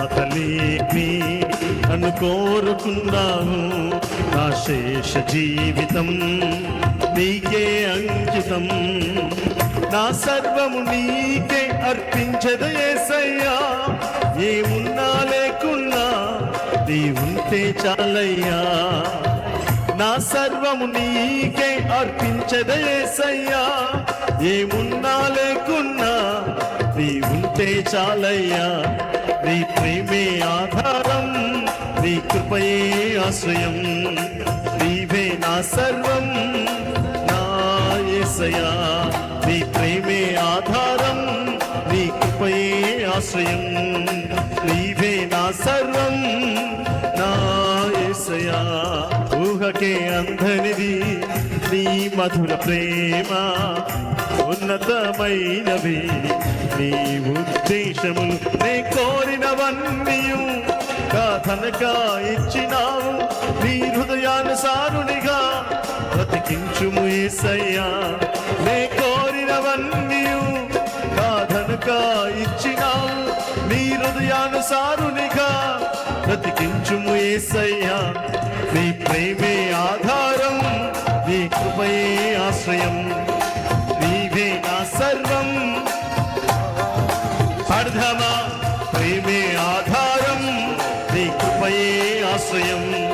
తల్లి నన్ను కోరుకున్నాను. నా శేష జీవితం నీకే అంకితం. నా సర్వము నీకే అర్పించదు యేసయ్యా. ఏమున్నా లేకున్నా నీ ఉంటే చాలయ్యా. నా సర్వము నీకే అర్పించదు యేసయ్యా. ఏమున్నా లేకున్నా నీ ఉంటే చాలయ్యా. నీ ప్రేమే ఆధారం, నీ కృపయే ఆశ్రయం. నీవే నా సర్వం నా యేసయ్యా. నీ ప్రేమే ఆధారం, నీ కృపయే ఆశ్రయం. నీవే నా సర్వం నా యేసయ్యా. ఊహకే అందనిది నీ మధుర ప్రేమ. ఉన్నతమైనవి నీ ఉద్దేశములు. నే కోరినవన్నీయు కాదనగా ఇచ్చినావు. నీ హృదయానుసారునిగా బ్రతికించుము యేసయ్యా. నే కోరినవన్నీయు కాదనగా ఇచ్చినావు. నీ హృదయానుసారునిగా బ్రతికించుము యేసయ్యా. నీ ప్రేమే ఆధారం, నీ కృపయే ఆశ్రయం. నీవే నా సర్వం. అర్ధమా ప్రేమే ఆధారం, నీ కృపయే ఆశ్రయం.